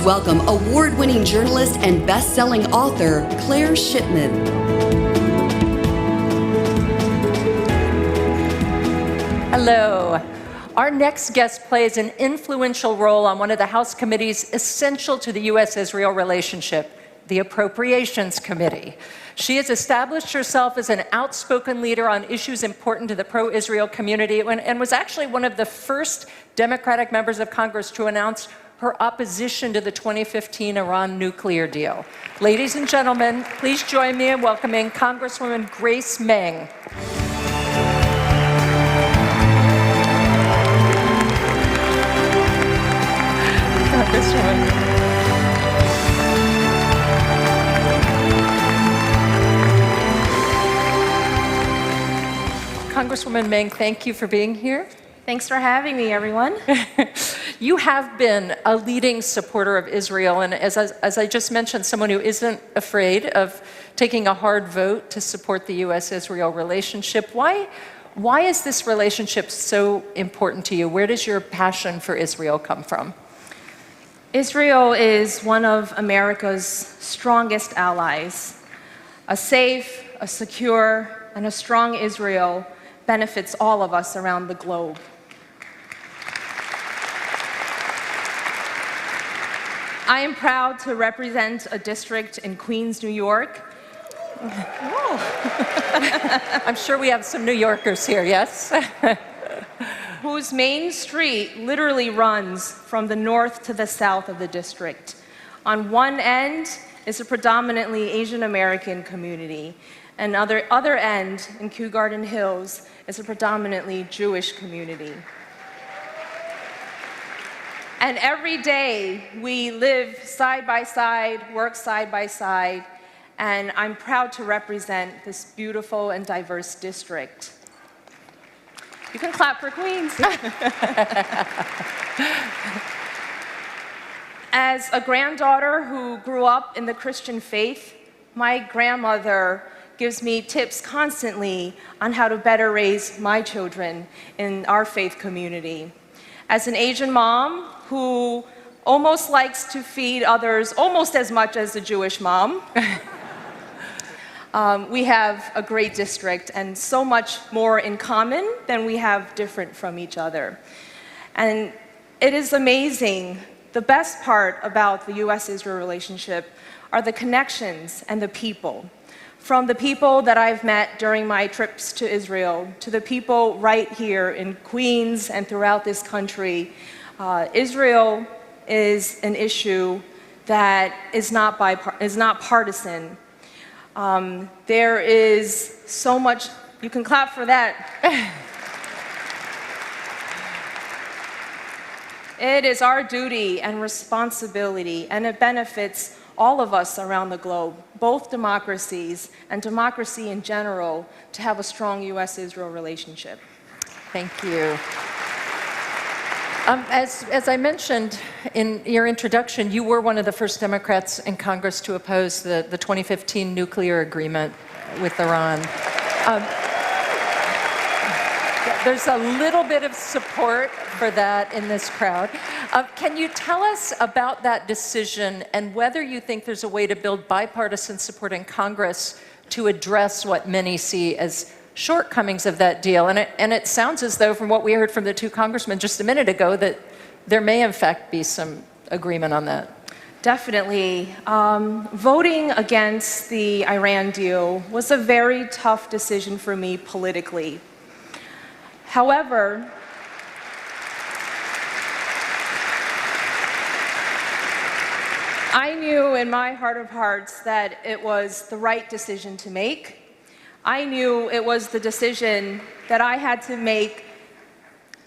please welcome award-winning journalist and best-selling author, Claire Shipman. Hello. Our next guest plays an influential role on one of the House committees essential to the U.S.-Israel relationship, the Appropriations Committee. She has established herself as an outspoken leader on issues important to the pro-Israel community and was actually one of the first Democratic members of Congress to announce her opposition to the 2015 Iran nuclear deal. Ladies and gentlemen, please join me in welcoming Congresswoman Grace Meng. Congresswoman. Congresswoman Meng, thank you for being here. Thanks for having me, everyone. You have been a leading supporter of Israel, and as I just mentioned, someone who isn't afraid of taking a hard vote to support the U.S.-Israel relationship. Why is this relationship so important to you? Where does your passion for Israel come from? Israel is one of America's strongest allies. A safe, a secure, and a strong Israel benefits all of us around the globe. I am proud to represent a district in Queens, New York. I'm sure we have some New Yorkers here, yes? Whose main street literally runs from the north to the south of the district. On one end is a predominantly Asian American community, and other end in Kew Garden Hills is a predominantly Jewish community. And every day we live side by side, work side by side, and I'm proud to represent this beautiful and diverse district. You can clap for Queens. As a granddaughter who grew up in the Christian faith, my grandmother gives me tips constantly on how to better raise my children in our faith community. As an Asian mom who almost likes to feed others almost as much as a Jewish mom, we have a great district and so much more in common than we have different from each other. And it is amazing. The best part about the U.S.-Israel relationship are the connections and the people. From the people that I've met during my trips to Israel to the people right here in Queens and throughout this country, Israel is an issue that is not partisan. There is so much, you can clap for that. It is our duty and responsibility, and it benefits all of us around the globe, both democracies and democracy in general, to have a strong U.S.-Israel relationship. Thank you. As I mentioned in your introduction, you were one of the first Democrats in Congress to oppose the 2015 nuclear agreement with Iran. There's a little bit of support for that in this crowd. Can you tell us about that decision and whether you think there's a way to build bipartisan support in Congress to address what many see as shortcomings of that deal? And it sounds as though, from what we heard from the two congressmen just a minute ago, that there may in fact be some agreement on that. Definitely. Voting against the Iran deal was a very tough decision for me politically. However, I knew in my heart of hearts that it was the right decision to make. I knew it was the decision that I had to make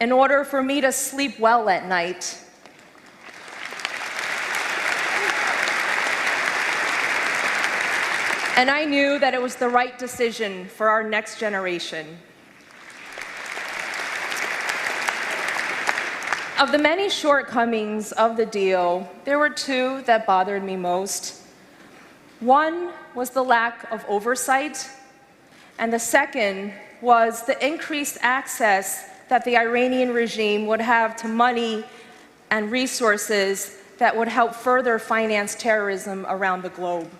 in order for me to sleep well at night. And I knew that it was the right decision for our next generation. Of the many shortcomings of the deal, there were two that bothered me most. One was the lack of oversight, and the second was the increased access that the Iranian regime would have to money and resources that would help further finance terrorism around the globe.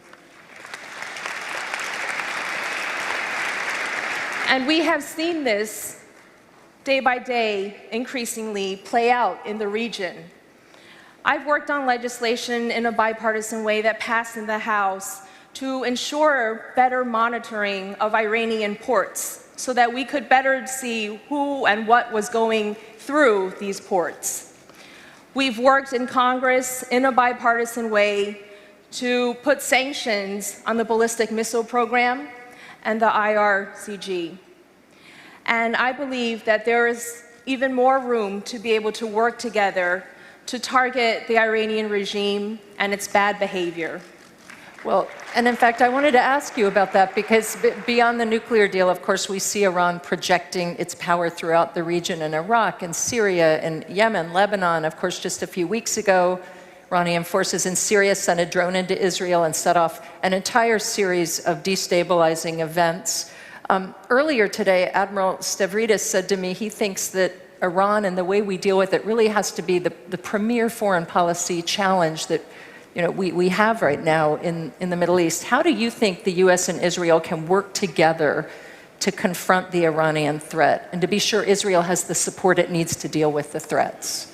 And we have seen this day by day increasingly play out in the region. I've worked on legislation in a bipartisan way that passed in the House to ensure better monitoring of Iranian ports so that we could better see who and what was going through these ports. We've worked in Congress in a bipartisan way to put sanctions on the ballistic missile program and the IRCG. And I believe that there is even more room to be able to work together to target the Iranian regime and its bad behavior. Well, and in fact, I wanted to ask you about that because beyond the nuclear deal, of course, we see Iran projecting its power throughout the region in Iraq and Syria and Yemen, Lebanon. Of course, just a few weeks ago, Iranian forces in Syria sent a drone into Israel and set off an entire series of destabilizing events. Earlier today, Admiral Stavridis said to me he thinks that Iran and the way we deal with it really has to be the premier foreign policy challenge that we have right now in the Middle East. How do you think the US and Israel can work together to confront the Iranian threat and to be sure Israel has the support it needs to deal with the threats?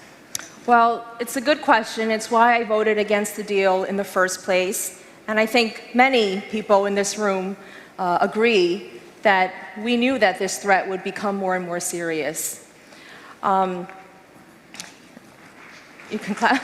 Well, it's a good question. It's why I voted against the deal in the first place. And I think many people in this room agree that we knew that this threat would become more and more serious. You can clap.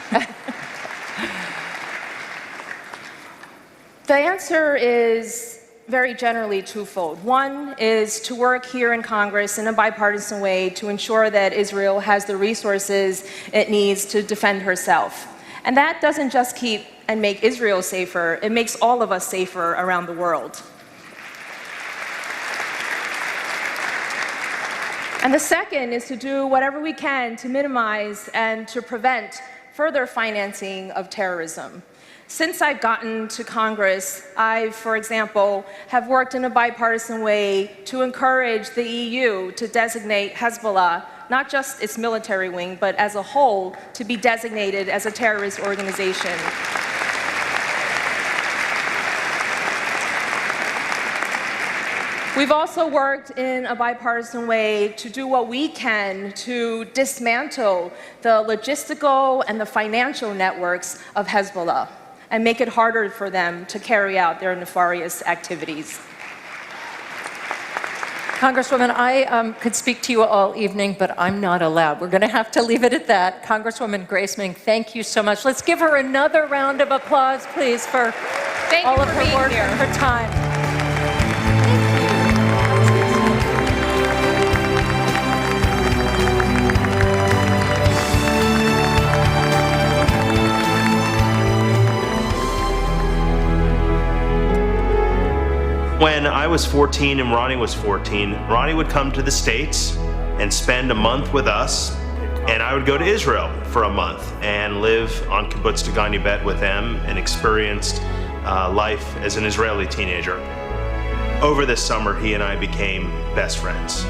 The answer is very generally twofold. One is to work here in Congress in a bipartisan way to ensure that Israel has the resources it needs to defend herself. And that doesn't just keep and make Israel safer, it makes all of us safer around the world. And the second is to do whatever we can to minimize and to prevent further financing of terrorism. Since I've gotten to Congress, I, for example, have worked in a bipartisan way to encourage the EU to designate Hezbollah, not just its military wing, but as a whole, to be designated as a terrorist organization. We've also worked in a bipartisan way to do what we can to dismantle the logistical and the financial networks of Hezbollah and make it harder for them to carry out their nefarious activities. Congresswoman, I could speak to you all evening, but I'm not allowed. We're going to have to leave it at that. Congresswoman Grace Meng, thank you so much. Let's give her another round of applause, please, for all of her work and her time. When I was 14 and Ronnie was 14, Ronnie would come to the States and spend a month with us, and I would go to Israel for a month and live on Kibbutz Dagani Bet with them and experienced life as an Israeli teenager. Over this summer, he and I became best friends.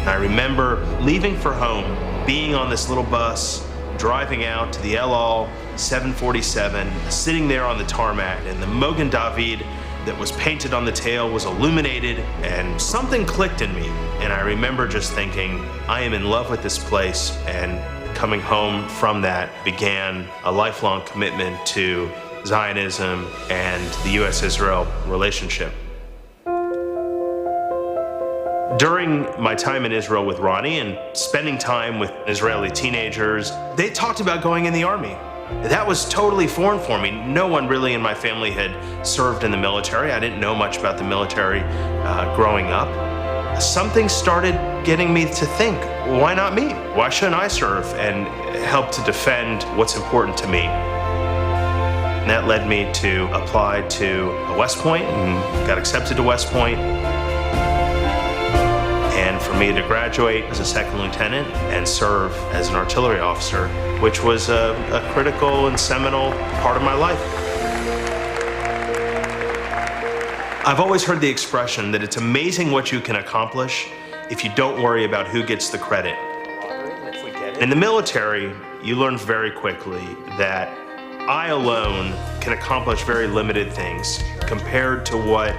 I remember leaving for home, being on this little bus, driving out to the El Al 747, sitting there on the tarmac, and the Mogen David that was painted on the tail was illuminated, and something clicked in me. And I remember just thinking, I am in love with this place, and coming home from that began a lifelong commitment to Zionism and the US-Israel relationship. During my time in Israel with Ronnie and spending time with Israeli teenagers, they talked about going in the army. That was totally foreign for me. No one really in my family had served in the military. I didn't know much about the military growing up. Something started getting me to think, why not me? Why shouldn't I serve and help to defend what's important to me? And that led me to apply to West Point and got accepted to West Point. And for me to graduate as a second lieutenant and serve as an artillery officer, which was a critical and seminal part of my life. I've always heard the expression that it's amazing what you can accomplish if you don't worry about who gets the credit. If we get it. In the military, you learn very quickly that I alone can accomplish very limited things compared to what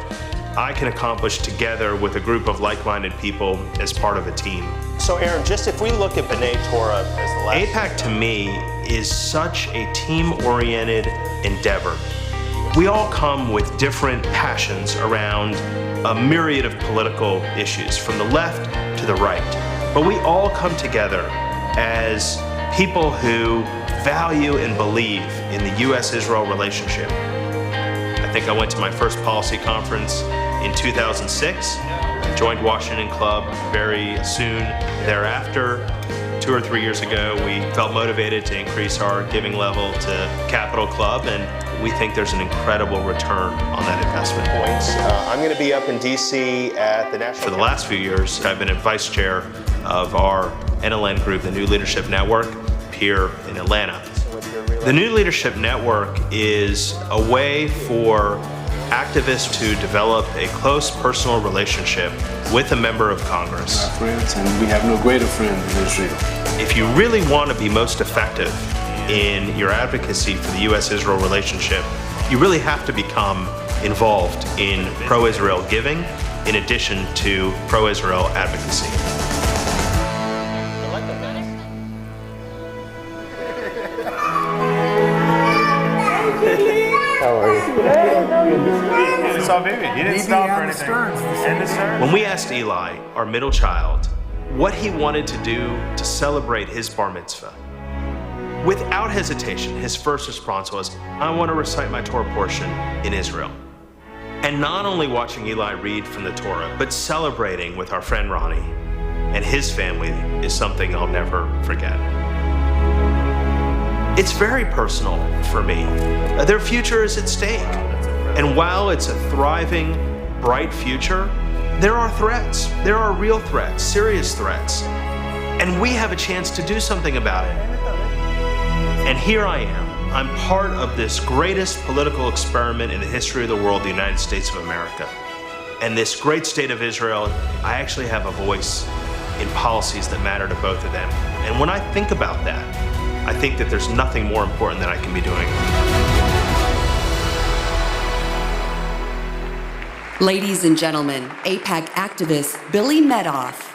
I can accomplish together with a group of like-minded people as part of a team. So Aaron, just if we look at B'nai Torah as the last... AIPAC to me is such a team-oriented endeavor. We all come with different passions around a myriad of political issues, from the left to the right. But we all come together as people who value and believe in the U.S.-Israel relationship. I think I went to my first policy conference in 2006, joined Washington Club very soon thereafter. 2 or 3 years ago, we felt motivated to increase our giving level to Capital Club, and we think there's an incredible return on that investment. I'm going to be up in D.C. at the National... For the last few years, I've been vice chair of our NLN group, the New Leadership Network, here in Atlanta. The New Leadership Network is a way for activists to develop a close personal relationship with a member of Congress. Our friends, and we have no greater friend than Israel. If you really want to be most effective in your advocacy for the U.S.-Israel relationship, you really have to become involved in pro-Israel giving in addition to pro-Israel advocacy. How are you? It's all baby. He didn't stop for anything. When we asked Eli, our middle child, what he wanted to do to celebrate his bar mitzvah, without hesitation, his first response was, I want to recite my Torah portion in Israel. And not only watching Eli read from the Torah, but celebrating with our friend Ronnie and his family is something I'll never forget. It's very personal for me. Their future is at stake. And while it's a thriving, bright future, there are threats. There are real threats, serious threats. And we have a chance to do something about it. And here I am. I'm part of this greatest political experiment in the history of the world, the United States of America. And this great state of Israel, I actually have a voice in policies that matter to both of them. And when I think about that, I think that there's nothing more important that I can be doing. Ladies and gentlemen, AIPAC activist Billy Medoff.